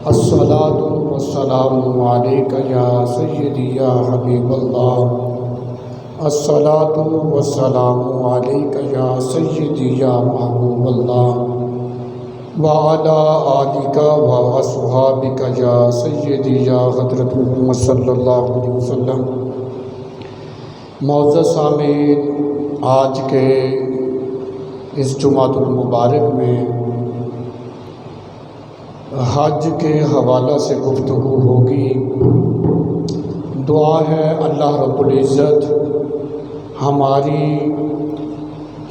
الصلاۃ والسلام علیک یا سیدی یا حبیب اللہ، الصلاۃ والسلام علیک یا سیدی یا محبوب اللہ، وعلی آلک و اصحابک یا سیدی یا حضرت محمد صلی اللہ علیہ وسلم۔ معزز سامعین، آج کے اس جمعۃ المبارک میں حج کے حوالہ سے گفتگو ہوگی۔ دعا ہے اللہ رب العزت ہماری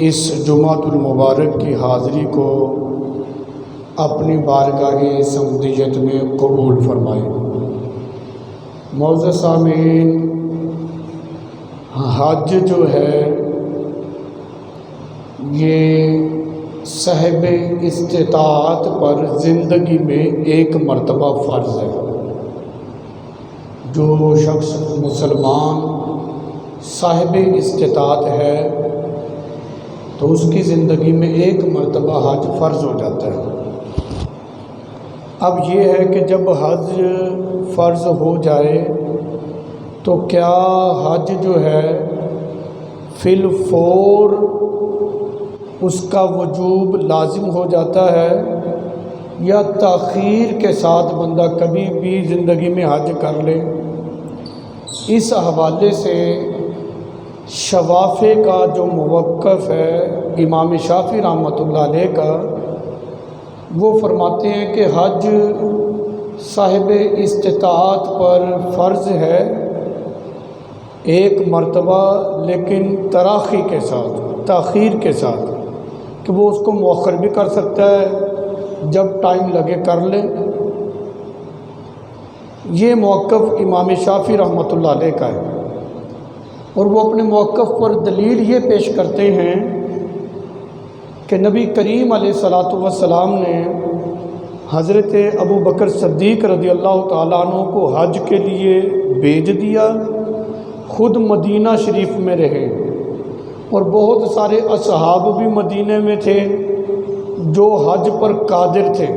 اس جمعۃ المبارک کی حاضری کو اپنی بارگاہ صمدیت میں قبول فرمائے۔ معزز سامعین، حج جو ہے یہ صاحب استطاعت پر زندگی میں ایک مرتبہ فرض ہے۔ جو شخص مسلمان صاحب استطاعت ہے تو اس کی زندگی میں ایک مرتبہ حج فرض ہو جاتا ہے۔ اب یہ ہے کہ جب حج فرض ہو جائے تو کیا حج جو ہے فی الفور اس کا وجوب لازم ہو جاتا ہے یا تاخیر کے ساتھ بندہ کبھی بھی زندگی میں حج کر لے؟ اس حوالے سے شوافع کا جو موقف ہے امام شافعی رحمۃ اللہ علیہ کا، وہ فرماتے ہیں کہ حج صاحب استطاعت پر فرض ہے ایک مرتبہ، لیکن تراخی کے ساتھ، تاخیر کے ساتھ، کہ وہ اس کو مؤخر بھی کر سکتا ہے، جب ٹائم لگے کر لے۔ یہ موقف امام شافعی رحمۃ اللہ علیہ کا ہے، اور وہ اپنے موقف پر دلیل یہ پیش کرتے ہیں کہ نبی کریم علیہ الصلاۃ والسلام نے حضرت ابو بکر صدیق رضی اللہ تعالیٰ عنہ کو حج کے لیے بھیج دیا، خود مدینہ شریف میں رہے، اور بہت سارے اصحاب بھی مدینہ میں تھے جو حج پر قادر تھے۔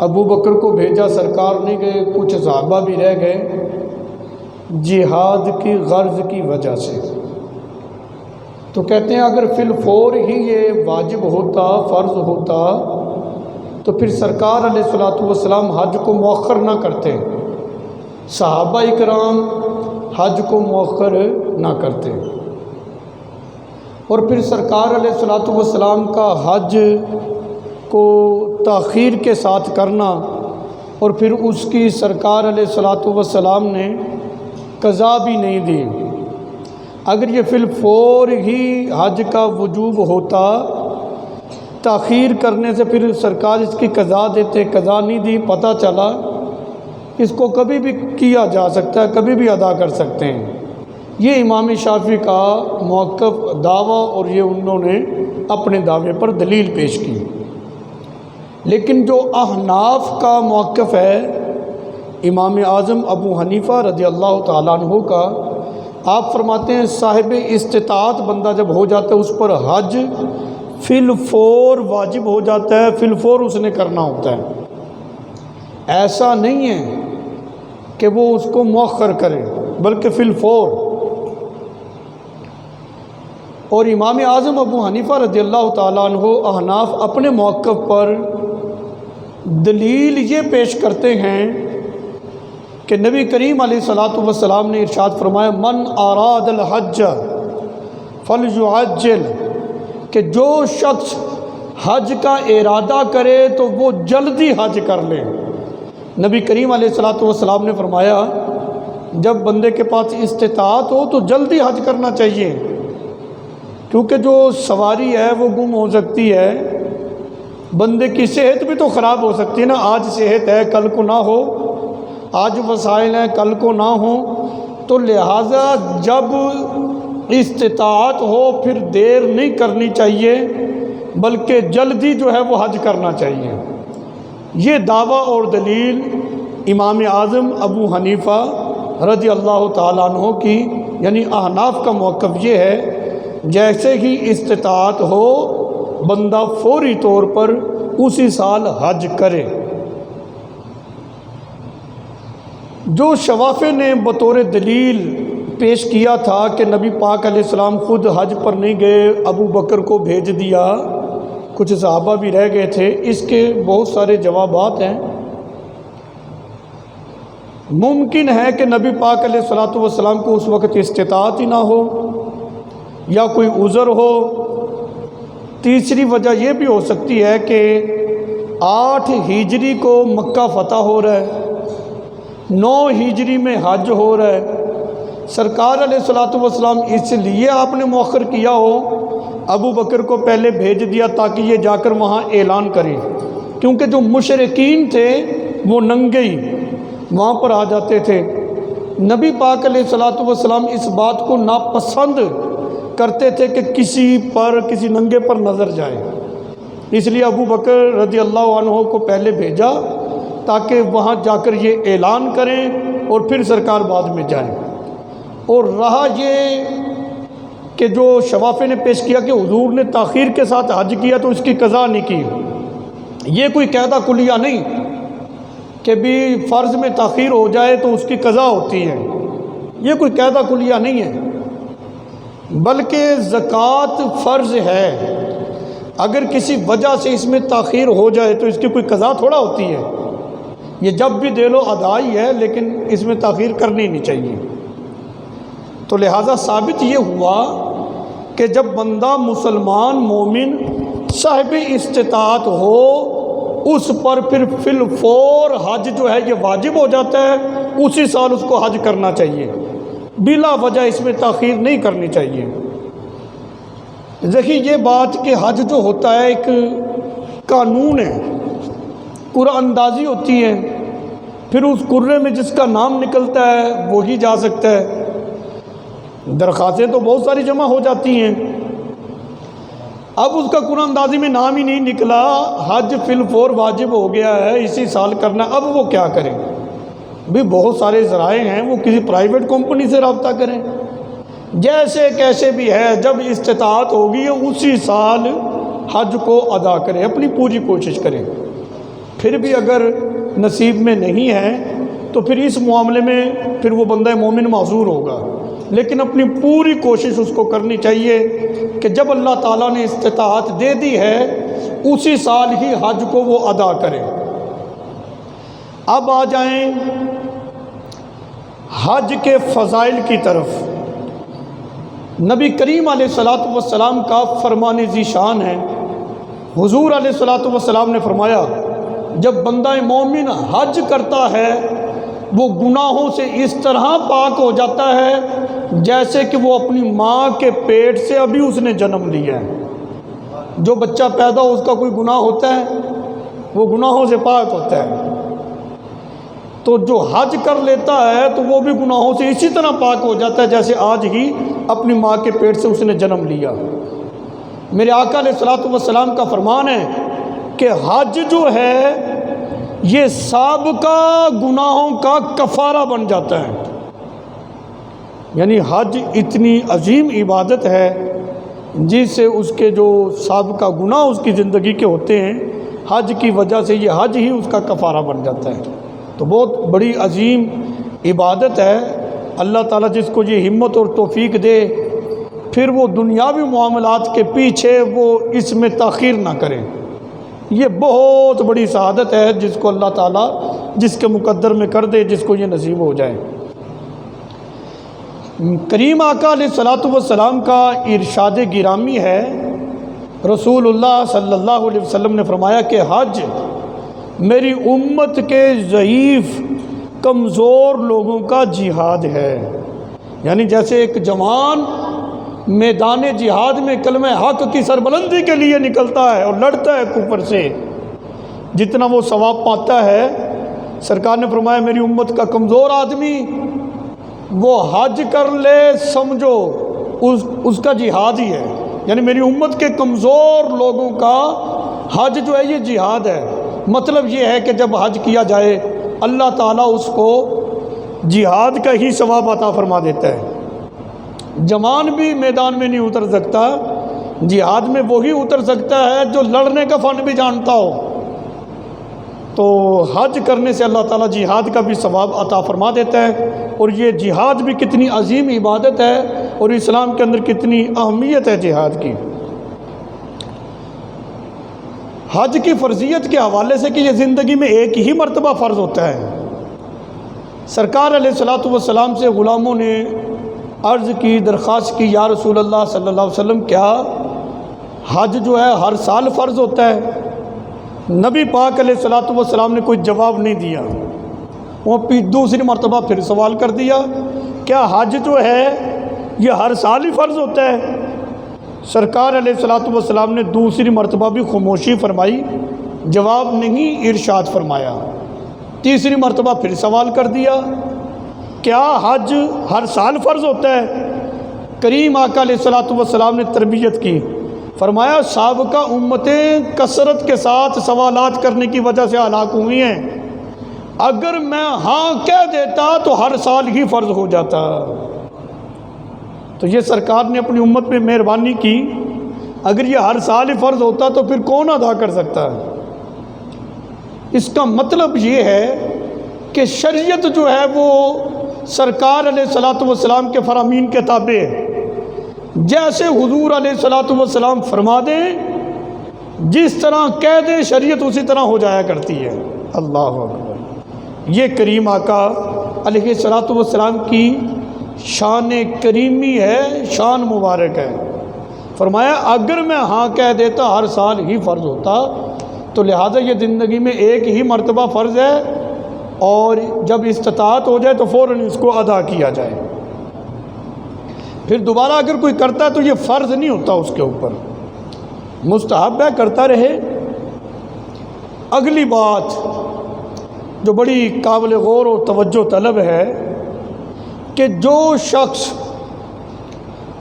ابو بکر کو بھیجا، سرکار نہیں گئے، کچھ صحابہ بھی رہ گئے جہاد کی غرض کی وجہ سے۔ تو کہتے ہیں اگر فی الفور ہی یہ واجب ہوتا، فرض ہوتا، تو پھر سرکار علیہ الصلوۃ والسلام حج کو مؤخر نہ کرتے، صحابہ اکرام حج کو مؤخر نہ کرتے، اور پھر سرکار علیہ الصلوۃ والسلام کا حج کو تاخیر کے ساتھ کرنا، اور پھر اس کی سرکار علیہ الصلوۃ والسلام نے قضا بھی نہیں دی۔ اگر یہ فی الفور ہی حج کا وجوب ہوتا، تاخیر کرنے سے پھر سرکار اس کی قضا دیتے، قضا نہیں دی، پتہ چلا اس کو کبھی بھی کیا جا سکتا ہے، کبھی بھی ادا کر سکتے ہیں۔ یہ امام شافعی کا موقف دعویٰ، اور یہ انہوں نے اپنے دعوے پر دلیل پیش کی۔ لیکن جو احناف کا موقف ہے امام اعظم ابو حنیفہ رضی اللہ تعالیٰ عنہ کا، آپ فرماتے ہیں صاحب استطاعت بندہ جب ہو جاتا ہے اس پر حج فی الفور واجب ہو جاتا ہے، فی الفور اس نے کرنا ہوتا ہے۔ ایسا نہیں ہے کہ وہ اس کو مؤخر کرے، بلکہ فی الفور۔ اور امام اعظم ابو حنیفہ رضی اللہ تعالیٰ عنہ احناف اپنے موقف پر دلیل یہ پیش کرتے ہیں کہ نبی کریم علیہ الصلوۃ والسلام نے ارشاد فرمایا من اراد الحج فلیعجل، کہ جو شخص حج کا ارادہ کرے تو وہ جلدی حج کر لے۔ نبی کریم علیہ الصلوۃ والسلام نے فرمایا جب بندے کے پاس استطاعت ہو تو جلدی حج کرنا چاہیے، کیونکہ جو سواری ہے وہ گم ہو سکتی ہے، بندے کی صحت بھی تو خراب ہو سکتی ہے نا، آج صحت ہے کل کو نہ ہو، آج وسائل ہیں کل کو نہ ہو، تو لہٰذا جب استطاعت ہو پھر دیر نہیں کرنی چاہیے، بلکہ جلدی جو ہے وہ حج کرنا چاہیے۔ یہ دعویٰ اور دلیل امام اعظم ابو حنیفہ رضی اللہ تعالیٰ عنہ کی، یعنی احناف کا موقف یہ ہے جیسے ہی استطاعت ہو بندہ فوری طور پر اسی سال حج کرے۔ جو شوافع نے بطور دلیل پیش کیا تھا کہ نبی پاک علیہ السلام خود حج پر نہیں گئے، ابو بکر کو بھیج دیا، کچھ صحابہ بھی رہ گئے تھے، اس کے بہت سارے جوابات ہیں۔ ممکن ہے کہ نبی پاک علیہ السلام کو اس وقت استطاعت ہی نہ ہو یا کوئی عذر ہو۔ تیسری وجہ یہ بھی ہو سکتی ہے کہ 8 ہجری کو مکہ فتح ہو رہا ہے، 9 ہجری میں حج ہو رہا ہے۔ سرکار علیہ السلام اس لیے آپ نے مؤخر کیا ہو، ابو بکر کو پہلے بھیج دیا تاکہ یہ جا کر وہاں اعلان کریں، کیونکہ جو مشرکین تھے وہ ننگے ہی وہاں پر آ جاتے تھے۔ نبی پاک علیہ السلام اس بات کو ناپسند کرتے تھے کہ کسی ننگے پر نظر جائے، اس لیے ابو بکر رضی اللہ عنہ کو پہلے بھیجا تاکہ وہاں جا کر یہ اعلان کریں اور پھر سرکار بعد میں جائیں۔ اور رہا یہ کہ جو شوافع نے پیش کیا کہ حضور نے تاخیر کے ساتھ حج کیا تو اس کی قضا نہیں کی، یہ کوئی قاعدہ کلیہ نہیں کہ بھی فرض میں تاخیر ہو جائے تو اس کی قضا ہوتی ہے، یہ کوئی قاعدہ کلیہ نہیں ہے، بلکہ زکوٰۃ فرض ہے، اگر کسی وجہ سے اس میں تاخیر ہو جائے تو اس کی کوئی قضا تھوڑا ہوتی ہے، یہ جب بھی دے لو ادا ہی ہے، لیکن اس میں تاخیر کرنی نہیں چاہیے۔ تو لہٰذا ثابت یہ ہوا کہ جب بندہ مسلمان مومن صاحب استطاعت ہو، اس پر پھر فی الفور حج جو ہے یہ واجب ہو جاتا ہے، اسی سال اس کو حج کرنا چاہیے، بلا وجہ اس میں تاخیر نہیں کرنی چاہیے۔ دیکھیے یہ بات کہ حج جو ہوتا ہے ایک قانون ہے، قرعہ اندازی ہوتی ہے، پھر اس قرعے میں جس کا نام نکلتا ہے وہی جا سکتا ہے۔ درخواستیں تو بہت ساری جمع ہو جاتی ہیں، اب اس کا قرعہ اندازی میں نام ہی نہیں نکلا، حج فی الفور واجب ہو گیا ہے، اسی سال کرنا، اب وہ کیا کریں؟ بھی بہت سارے ذرائع ہیں، وہ کسی پرائیویٹ کمپنی سے رابطہ کریں، جیسے کیسے بھی ہے، جب استطاعت ہوگی اسی سال حج کو ادا کریں، اپنی پوری کوشش کریں۔ پھر بھی اگر نصیب میں نہیں ہے تو پھر اس معاملے میں پھر وہ بندہ مومن معذور ہوگا، لیکن اپنی پوری کوشش اس کو کرنی چاہیے کہ جب اللہ تعالیٰ نے استطاعت دے دی ہے اسی سال ہی حج کو وہ ادا کرے۔ اب آ جائیں حج کے فضائل کی طرف۔ نبی کریم علیہ السلام کا فرمان ذیشان ہے، حضور علیہ السلام نے فرمایا جب بندہ مومن حج کرتا ہے وہ گناہوں سے اس طرح پاک ہو جاتا ہے جیسے کہ وہ اپنی ماں کے پیٹ سے ابھی اس نے جنم لیا ہے۔ جو بچہ پیدا ہو اس کا کوئی گناہ ہوتا ہے؟ وہ گناہوں سے پاک ہوتا ہے۔ تو جو حج کر لیتا ہے تو وہ بھی گناہوں سے اسی طرح پاک ہو جاتا ہے جیسے آج ہی اپنی ماں کے پیٹ سے اس نے جنم لیا۔ میرے آقا علیہ السلام کا فرمان ہے کہ حج جو ہے یہ سابقہ گناہوں کا کفارہ بن جاتا ہے، یعنی حج اتنی عظیم عبادت ہے جس سے اس کے جو سابقہ گناہ اس کی زندگی کے ہوتے ہیں، حج کی وجہ سے یہ حج ہی اس کا کفارہ بن جاتا ہے۔ تو بہت بڑی عظیم عبادت ہے، اللہ تعالیٰ جس کو یہ ہمت اور توفیق دے پھر وہ دنیاوی معاملات کے پیچھے وہ اس میں تاخیر نہ کرے، یہ بہت بڑی سعادت ہے جس کو اللہ تعالیٰ جس کے مقدر میں کر دے، جس کو یہ نصیب ہو جائے۔ کریم آقا علیہ السلام کا ارشاد گرامی ہے، رسول اللہ صلی اللہ علیہ وسلم نے فرمایا کہ حج میری امت کے ضعیف کمزور لوگوں کا جہاد ہے، یعنی جیسے ایک جوان میدان جہاد میں کلمہ حق کی سربلندی کے لیے نکلتا ہے اور لڑتا ہے کفر سے، جتنا وہ ثواب پاتا ہے، سرکار نے فرمایا میری امت کا کمزور آدمی وہ حج کر لے، سمجھو اس کا جہاد ہی ہے، یعنی میری امت کے کمزور لوگوں کا حج جو ہے یہ جہاد ہے۔ مطلب یہ ہے کہ جب حج کیا جائے اللہ تعالیٰ اس کو جہاد کا ہی ثواب عطا فرما دیتا ہے۔ جوان بھی میدان میں نہیں اتر سکتا، جہاد میں وہی اتر سکتا ہے جو لڑنے کا فن بھی جانتا ہو، تو حج کرنے سے اللہ تعالیٰ جہاد کا بھی ثواب عطا فرما دیتا ہے، اور یہ جہاد بھی کتنی عظیم عبادت ہے، اور اسلام کے اندر کتنی اہمیت ہے جہاد کی۔ حج کی فرضیت کے حوالے سے کہ یہ زندگی میں ایک ہی مرتبہ فرض ہوتا ہے، سرکار علیہ الصلوۃ والسلام سے غلاموں نے عرض کی، درخواست کی، یا رسول اللہ صلی اللہ علیہ وسلم کیا حج جو ہے ہر سال فرض ہوتا ہے؟ نبی پاک علیہ الصلوۃ والسلام نے کوئی جواب نہیں دیا، وہ دوسری مرتبہ پھر سوال کر دیا، کیا حج جو ہے یہ ہر سال ہی فرض ہوتا ہے؟ سرکار علیہ الصلوۃ والسلام نے دوسری مرتبہ بھی خاموشی فرمائی، جواب نہیں ارشاد فرمایا۔ تیسری مرتبہ پھر سوال کر دیا، کیا حج ہر سال فرض ہوتا ہے؟ کریم آقا علیہ الصلوۃ والسلام نے تربیت کی، فرمایا سابقہ امتیں کثرت کے ساتھ سوالات کرنے کی وجہ سے ہلاک ہوئی ہیں، اگر میں ہاں کہہ دیتا تو ہر سال ہی فرض ہو جاتا۔ تو یہ سرکار نے اپنی امت پہ مہربانی کی، اگر یہ ہر سال ہی فرض ہوتا تو پھر کون ادا کر سکتا ہے؟ اس کا مطلب یہ ہے کہ شریعت جو ہے وہ سرکار علیہ الصلوۃ والسلام کے فرامین کے تابع ہے، جیسے حضور علیہ الصلوۃ والسلام فرما دیں، جس طرح کہہ دیں، شریعت اسی طرح ہو جایا کرتی ہے۔ اللہ اکبر، یہ کریم آقا علیہ الصلوۃ والسلام کی شان کریمی ہے، شان مبارک ہے۔ فرمایا اگر میں ہاں کہہ دیتا ہر سال ہی فرض ہوتا، تو لہٰذا یہ زندگی میں ایک ہی مرتبہ فرض ہے، اور جب استطاعت ہو جائے تو فوراً اس کو ادا کیا جائے، پھر دوبارہ اگر کوئی کرتا ہے تو یہ فرض نہیں ہوتا اس کے اوپر، مستحب ہے، کرتا رہے۔ اگلی بات جو بڑی قابل غور و توجہ طلب ہے کہ جو شخص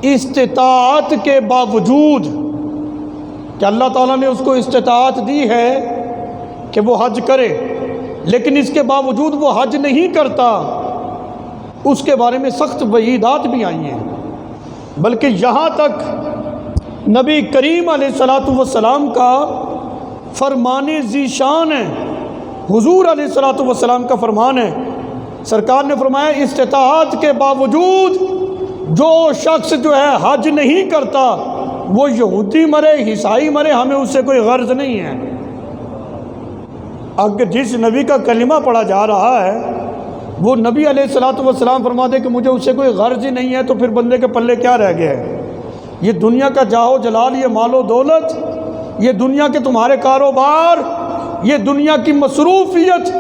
استطاعت کے باوجود کہ اللہ تعالیٰ نے اس کو استطاعت دی ہے کہ وہ حج کرے، لیکن اس کے باوجود وہ حج نہیں کرتا، اس کے بارے میں سخت وعیدات بھی آئی ہیں، بلکہ یہاں تک نبی کریم علیہ الصلوۃ والسلام کا فرمان ذیشان ہے، حضور علیہ الصلوۃ والسلام کا فرمان ہے، سرکار نے فرمایا استطاعت کے باوجود جو شخص جو ہے حج نہیں کرتا، وہ یہودی مرے، عیسائی مرے، ہمیں اس سے کوئی غرض نہیں ہے۔ اگر جس نبی کا کلمہ پڑھا جا رہا ہے وہ نبی علیہ الصلوۃ والسلام فرما دے کہ مجھے اس سے کوئی غرض ہی نہیں ہے، تو پھر بندے کے پلے کیا رہ گیا ہے؟ یہ دنیا کا جاہ و جلال، یہ مال و دولت، یہ دنیا کے تمہارے کاروبار، یہ دنیا کی مصروفیت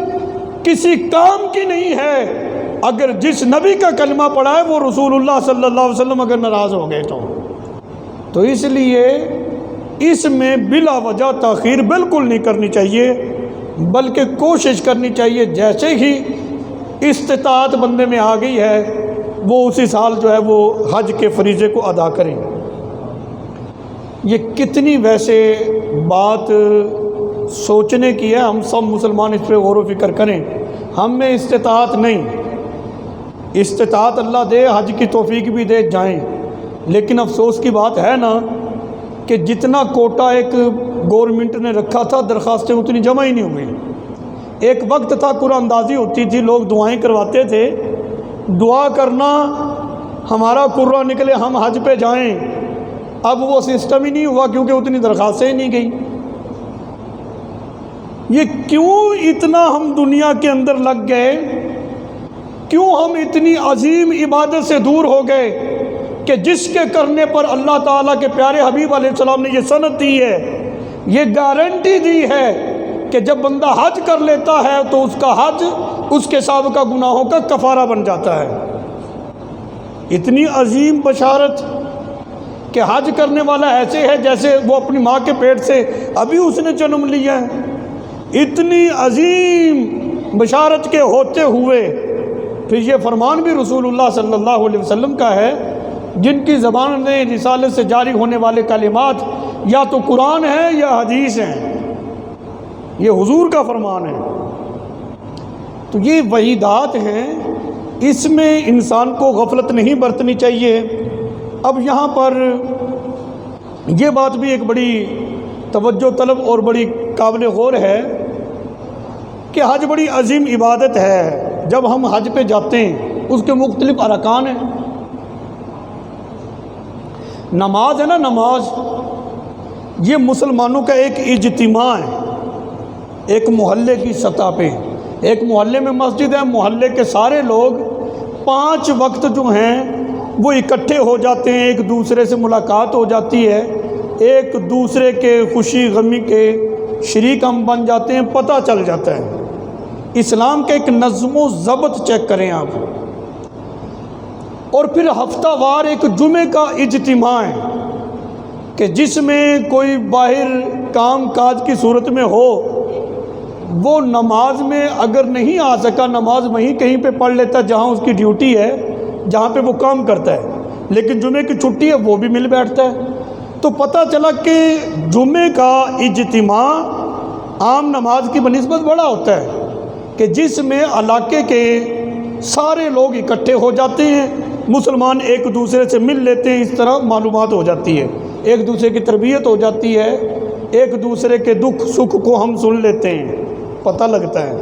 کسی کام کی نہیں ہے اگر جس نبی کا کلمہ پڑھا ہے وہ رسول اللہ صلی اللہ علیہ وسلم اگر ناراض ہو گئے تو اس لیے اس میں بلا وجہ تاخیر بالکل نہیں کرنی چاہیے، بلکہ کوشش کرنی چاہیے جیسے ہی استطاعت بندے میں آ گئی ہے وہ اسی سال جو ہے وہ حج کے فریضے کو ادا کریں۔ یہ کتنی ویسے بات سوچنے کی ہے، ہم سب مسلمان اس پہ غور و فکر کریں۔ ہم میں استطاعت نہیں، استطاعت اللہ دے، حج کی توفیق بھی دے، جائیں، لیکن افسوس کی بات ہے نا کہ جتنا کوٹا ایک گورنمنٹ نے رکھا تھا درخواستیں اتنی جمع ہی نہیں ہوئی۔ ایک وقت تھا قرآن اندازی ہوتی تھی، لوگ دعائیں کرواتے تھے، دعا کرنا ہمارا قرآن نکلے ہم حج پہ جائیں، اب وہ سسٹم ہی نہیں ہوا کیونکہ اتنی درخواستیں ہی نہیں گئیں۔ یہ کیوں اتنا ہم دنیا کے اندر لگ گئے، کیوں ہم اتنی عظیم عبادت سے دور ہو گئے کہ جس کے کرنے پر اللہ تعالیٰ کے پیارے حبیب علیہ السلام نے یہ سند دی ہے، یہ گارنٹی دی ہے کہ جب بندہ حج کر لیتا ہے تو اس کا حج اس کے سابقہ گناہوں کا کفارہ بن جاتا ہے۔ اتنی عظیم بشارت کہ حج کرنے والا ایسے ہے جیسے وہ اپنی ماں کے پیٹ سے ابھی اس نے جنم لیا ہے۔ اتنی عظیم بشارت کے ہوتے ہوئے پھر یہ فرمان بھی رسول اللہ صلی اللہ علیہ وسلم کا ہے، جن کی زبان میں رسالت سے جاری ہونے والے کلمات یا تو قرآن ہے یا حدیث ہیں، یہ حضور کا فرمان ہے۔ تو یہ وعیدات ہیں، اس میں انسان کو غفلت نہیں برتنی چاہیے۔ اب یہاں پر یہ بات بھی ایک بڑی توجہ طلب اور بڑی قابل غور ہے کہ حج بڑی عظیم عبادت ہے. جب ہم حج پہ جاتے ہیں اس کے مختلف ارکان ہیں. نماز ہے نا، نماز یہ مسلمانوں کا ایک اجتماع ہے. ایک محلے کی سطح پہ، ایک محلے میں مسجد ہے، محلے کے سارے لوگ 5 وقت جو ہیں وہ اکٹھے ہو جاتے ہیں، ایک دوسرے سے ملاقات ہو جاتی ہے، ایک دوسرے کے خوشی غمی کے شریک ہم بن جاتے ہیں، پتہ چل جاتا ہے. اسلام کا ایک نظم و ضبط چیک کریں آپ. اور پھر ہفتہ وار ایک جمعے کا اجتماع ہے کہ جس میں کوئی باہر کام کاج کی صورت میں ہو، وہ نماز میں اگر نہیں آ سکا، نماز وہیں کہیں پہ پڑھ لیتا جہاں اس کی ڈیوٹی ہے، جہاں پہ وہ کام کرتا ہے، لیکن جمعے کی چھٹی ہے وہ بھی مل بیٹھتا ہے. تو پتہ چلا کہ جمعے کا اجتماع عام نماز کی بنسبت بڑا ہوتا ہے کہ جس میں علاقے کے سارے لوگ اکٹھے ہو جاتے ہیں، مسلمان ایک دوسرے سے مل لیتے ہیں، اس طرح معلومات ہو جاتی ہے، ایک دوسرے کی تربیت ہو جاتی ہے، ایک دوسرے کے دکھ سکھ کو ہم سن لیتے ہیں، پتہ لگتا ہے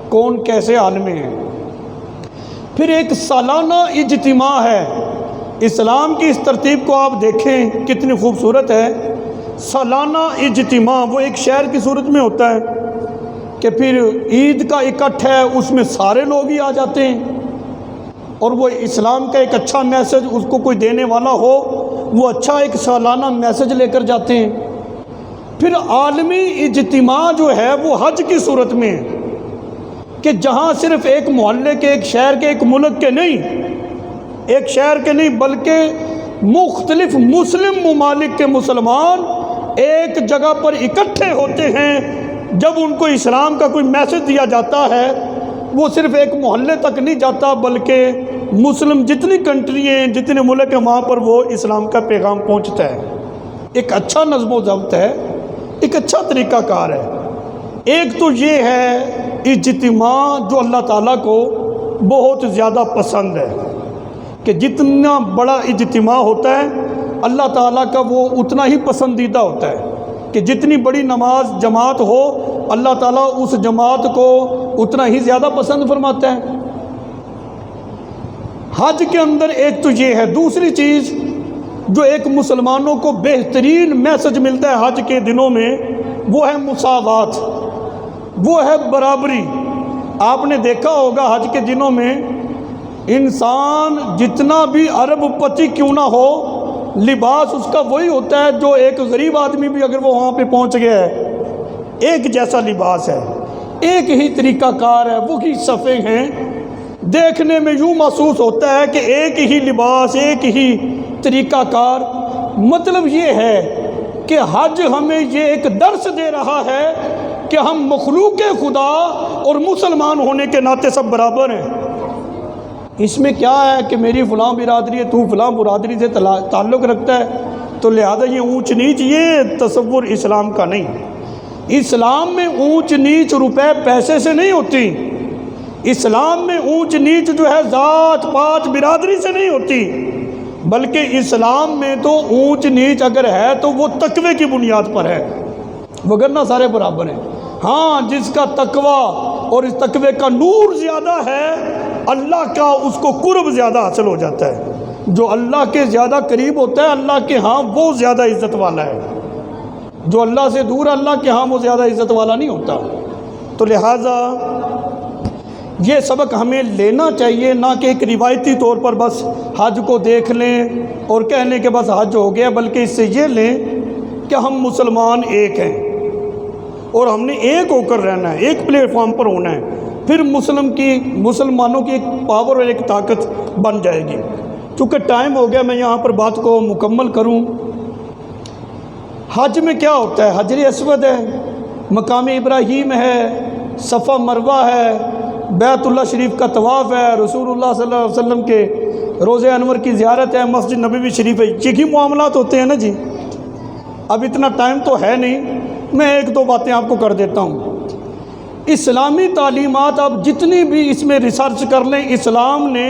کون کیسے حال میں ہے. پھر ایک سالانہ اجتماع ہے. اسلام کی اس ترتیب کو آپ دیکھیں کتنی خوبصورت ہے. سالانہ اجتماع وہ ایک شہر کی صورت میں ہوتا ہے کہ پھر عید کا اکٹھ ہے، اس میں سارے لوگ ہی آ جاتے ہیں، اور وہ اسلام کا ایک اچھا میسج اس کو کوئی دینے والا ہو، وہ اچھا ایک سالانہ میسج لے کر جاتے ہیں. پھر عالمی اجتماع جو ہے وہ حج کی صورت میں ہے کہ جہاں صرف ایک محلے کے، ایک شہر کے، ایک ملک کے نہیں، ایک شہر کے نہیں بلکہ مختلف مسلم ممالک کے مسلمان ایک جگہ پر اکٹھے ہوتے ہیں. جب ان کو اسلام کا کوئی میسج دیا جاتا ہے، وہ صرف ایک محلے تک نہیں جاتا بلکہ مسلم جتنی کنٹری ہیں، جتنے ملک ہیں، وہاں پر وہ اسلام کا پیغام پہنچتا ہے. ایک اچھا نظم و ضبط ہے، ایک اچھا طریقہ کار ہے. ایک تو یہ ہے اجتماع جو اللہ تعالیٰ کو بہت زیادہ پسند ہے کہ جتنا بڑا اجتماع ہوتا ہے اللہ تعالیٰ کا وہ اتنا ہی پسندیدہ ہوتا ہے کہ جتنی بڑی نماز جماعت ہو اللہ تعالیٰ اس جماعت کو اتنا ہی زیادہ پسند فرماتا ہے. حج کے اندر ایک تو یہ ہے. دوسری چیز جو ایک مسلمانوں کو بہترین میسج ملتا ہے حج کے دنوں میں، وہ ہے مساوات، وہ ہے برابری. آپ نے دیکھا ہوگا حج کے دنوں میں انسان جتنا بھی ارب پتی کیوں نہ ہو، لباس اس کا وہی ہوتا ہے جو ایک غریب آدمی بھی اگر وہ وہاں پہ پہنچ گیا ہے، ایک جیسا لباس ہے، ایک ہی طریقہ کار ہے، وہی صفیں ہیں. دیکھنے میں یوں محسوس ہوتا ہے کہ ایک ہی لباس، ایک ہی طریقہ کار. مطلب یہ ہے کہ حج ہمیں یہ ایک درس دے رہا ہے کہ ہم مخلوق خدا اور مسلمان ہونے کے ناطے سب برابر ہیں. اس میں کیا ہے کہ میری فلاں برادری ہے، تو فلاں برادری سے تعلق رکھتا ہے تو لہذا یہ اونچ نیچ، یہ تصور اسلام کا نہیں. اسلام میں اونچ نیچ روپے پیسے سے نہیں ہوتی. اسلام میں اونچ نیچ جو ہے ذات پات برادری سے نہیں ہوتی، بلکہ اسلام میں تو اونچ نیچ اگر ہے تو وہ تقوی کی بنیاد پر ہے، وگرنہ سارے برابر ہیں. ہاں جس کا تقوی اور اس تقوی کا نور زیادہ ہے، اللہ کا اس کو قرب زیادہ حاصل ہو جاتا ہے. جو اللہ کے زیادہ قریب ہوتا ہے اللہ کے ہاں وہ زیادہ عزت والا ہے. جو اللہ سے دور اللہ کے ہاں وہ زیادہ عزت والا نہیں ہوتا. تو لہٰذا یہ سبق ہمیں لینا چاہیے، نہ کہ ایک روایتی طور پر بس حج کو دیکھ لیں اور کہہ لیں کہ بس حج ہو گیا، بلکہ اس سے یہ لیں کہ ہم مسلمان ایک ہیں اور ہم نے ایک ہو کر رہنا ہے، ایک پلیٹ فارم پر ہونا ہے. پھر مسلمانوں کی ایک پاور اور ایک طاقت بن جائے گی. چونکہ ٹائم ہو گیا میں یہاں پر بات کو مکمل کروں. حج میں کیا ہوتا ہے؟ حجر اسود ہے، مقام ابراہیم ہے، صفا مروہ ہے، بیت اللہ شریف کا طواف ہے، رسول اللہ صلی اللہ علیہ وسلم کے روضہ انور کی زیارت ہے، مسجد نبوی شریف ہے. یہی معاملات ہوتے ہیں نا جی. اب اتنا ٹائم تو ہے نہیں، میں ایک دو باتیں آپ کو کر دیتا ہوں. اسلامی تعلیمات آپ جتنی بھی اس میں ریسرچ کر لیں، اسلام نے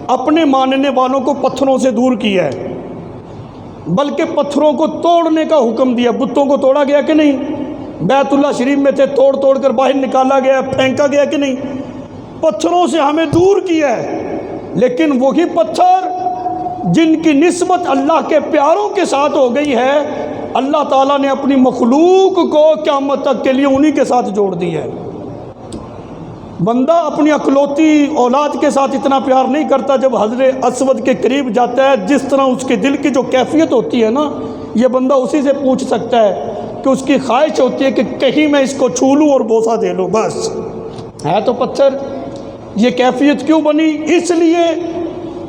اپنے ماننے والوں کو پتھروں سے دور کیا ہے، بلکہ پتھروں کو توڑنے کا حکم دیا. بتوں کو توڑا گیا کہ نہیں؟ بیت اللہ شریف میں تھے، توڑ توڑ کر باہر نکالا گیا، پھینکا گیا کہ نہیں؟ پتھروں سے ہمیں دور کیا ہے، لیکن وہی پتھر جن کی نسبت اللہ کے پیاروں کے ساتھ ہو گئی ہے، اللہ تعالیٰ نے اپنی مخلوق کو قیامت تک کے لیے انہی کے ساتھ جوڑ دی ہے۔ بندہ اپنی اکلوتی اولاد کے ساتھ اتنا پیار نہیں کرتا، جب حجر اسود کے قریب جاتا ہے جس طرح اس کے دل کی جو کیفیت ہوتی ہے نا، یہ بندہ اسی سے پوچھ سکتا ہے کہ اس کی خواہش ہوتی ہے کہ کہیں میں اس کو چھو لوں اور بوسہ دے لوں، بس ہے تو پتھر۔ یہ کیفیت کیوں بنی؟ اس لیے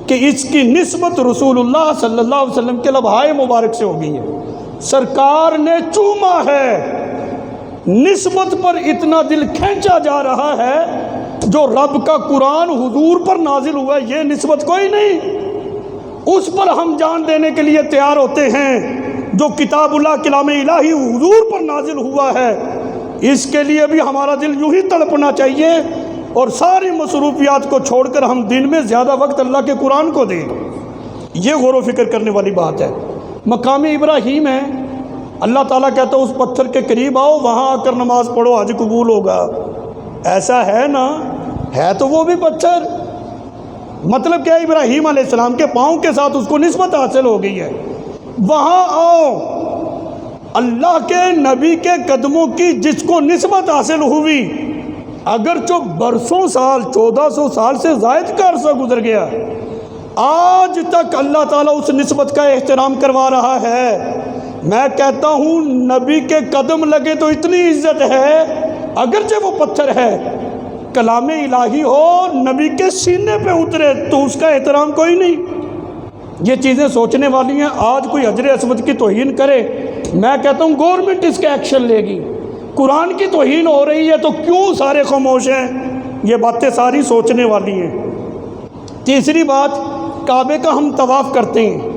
کہ اس کی نسبت رسول اللہ صلی اللہ علیہ وسلم کے لبہائے مبارک سے ہو گئی ہے، سرکار نے چوما ہے، نسبت پر اتنا دل کھینچا جا رہا ہے۔ جو رب کا قرآن حضور پر نازل ہوا ہے، یہ نسبت کوئی نہیں، اس پر ہم جان دینے کے لیے تیار ہوتے ہیں۔ جو کتاب اللہ کلام الہی حضور پر نازل ہوا ہے، اس کے لیے بھی ہمارا دل یوں ہی تڑپنا چاہیے، اور ساری مصروفیات کو چھوڑ کر ہم دن میں زیادہ وقت اللہ کے قرآن کو دیں۔ یہ غور و فکر کرنے والی بات ہے۔ مقام ابراہیم ہے، اللہ تعالیٰ کہتا ہے اس پتھر کے قریب آؤ، وہاں آ کر نماز پڑھو، حج قبول ہوگا۔ ایسا ہے نا؟ ہے تو وہ بھی پتھر۔ مطلب کیا؟ ابراہیم علیہ السلام کے پاؤں کے ساتھ اس کو نسبت حاصل ہو گئی ہے، وہاں آؤ۔ اللہ کے نبی کے قدموں کی جس کو نسبت حاصل ہوئی، اگرچہ برسوں سال 1400 سال سے زائد کا عرصہ گزر گیا، آج تک اللہ تعالیٰ اس نسبت کا احترام کروا رہا ہے۔ میں کہتا ہوں نبی کے قدم لگے تو اتنی عزت ہے، اگرچہ وہ پتھر ہے، کلام الہی ہو نبی کے سینے پہ اترے تو اس کا احترام کوئی نہیں۔ یہ چیزیں سوچنے والی ہیں۔ آج کوئی حجر اسود کی توہین کرے، میں کہتا ہوں گورنمنٹ اس کا ایکشن لے گی۔ قرآن کی توہین ہو رہی ہے تو کیوں سارے خاموش ہیں؟ یہ باتیں ساری سوچنے والی ہیں۔ تیسری بات، کعبے کا ہم طواف کرتے ہیں،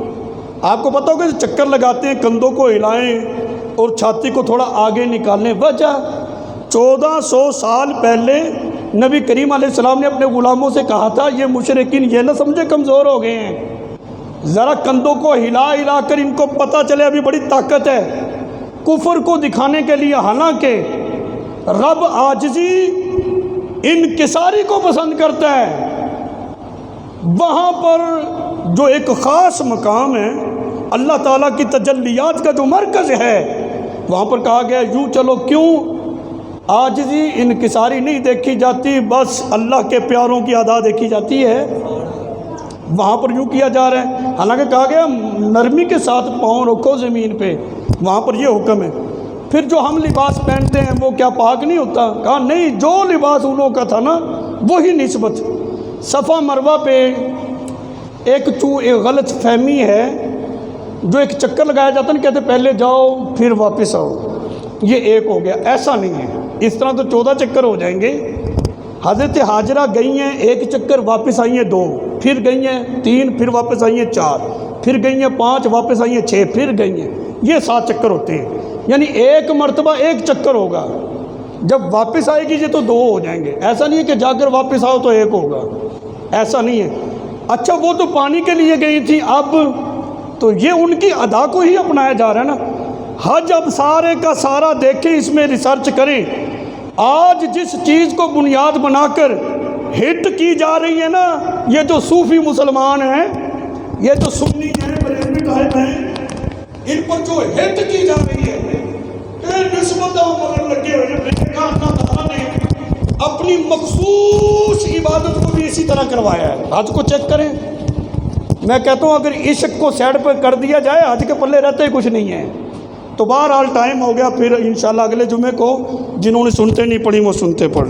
آپ کو پتہ ہوگا چکر لگاتے ہیں، کندھوں کو ہلائیں اور چھاتی کو تھوڑا آگے نکالیں۔ وجہ 1400 سال پہلے نبی کریم علیہ السلام نے اپنے غلاموں سے کہا تھا، یہ مشرکین یہ نہ سمجھے کمزور ہو گئے ہیں، ذرا کندھوں کو ہلا ہلا کر ان کو پتہ چلے ابھی بڑی طاقت ہے، کفر کو دکھانے کے لیے۔ حالانکہ رب عاجزی انکساری کو پسند کرتا ہے۔ وہاں پر جو ایک خاص مقام ہے، اللہ تعالیٰ کی تجلیات کا جو مرکز ہے، وہاں پر کہا گیا یوں چلو۔ کیوں؟ عاجزی انکساری نہیں دیکھی جاتی، بس اللہ کے پیاروں کی ادا دیکھی جاتی ہے۔ وہاں پر یوں کیا جا رہا ہے، حالانکہ کہا گیا نرمی کے ساتھ پاؤں رکھو زمین پہ، وہاں پر یہ حکم ہے۔ پھر جو ہم لباس پہنتے ہیں وہ کیا پاک نہیں ہوتا؟ کہا نہیں، جو لباس انہوں کا تھا نا وہی نسبت۔ صفا مروہ پہ ایک غلط فہمی ہے، جو ایک چکر لگایا جاتا ہے نا، کہتے پہلے جاؤ پھر واپس آؤ، یہ ایک ہو گیا۔ ایسا نہیں ہے، اس طرح تو 14 چکر ہو جائیں گے۔ حضرت ہاجرہ گئی ہیں ایک چکر، واپس آئی ہیں 2، پھر گئی ہیں 3، پھر واپس آئی ہیں 4، پھر گئی ہیں 5، واپس آئی ہیں 6، پھر گئی ہیں، یہ 7 چکر ہوتے ہیں۔ یعنی ایک مرتبہ ایک چکر ہوگا، جب واپس آئے گی یہ تو 2 ہو جائیں گے۔ ایسا نہیں ہے کہ جا کر واپس آؤ تو 1 ہوگا، ایسا نہیں ہے۔ اچھا وہ تو پانی کے لیے گئی تھی، اب تو یہ ان کی ادا کو ہی اپنایا جا رہا ہے نا۔ حج اب سارے کا سارا دیکھیں، اس میں ریسرچ کریں۔ آج جس چیز کو بنیاد بنا کر ہٹ کی جا رہی ہے نا، یہ جو صوفی مسلمان ہیں، یہ جو سنی ہیں، بریلوی ٹائپ ہیں، ان پر جو ہٹ کی جا رہی ہے، نسبتوں پر لگے ہوئے ہیں۔ اللہ تعالیٰ نے اپنی مخصوص عبادت کو بھی اسی طرح کروایا ہے۔ حج کو چیک کریں، میں کہتا ہوں اگر عشق کو سائڈ پہ کر دیا جائے، حج کے پلے رہتے ہی کچھ نہیں ہے۔ تو بہرحال ٹائم ہو گیا، پھر انشاءاللہ اگلے جمعے کو جنہوں نے سنتے نہیں پڑھی وہ سنتے پڑھ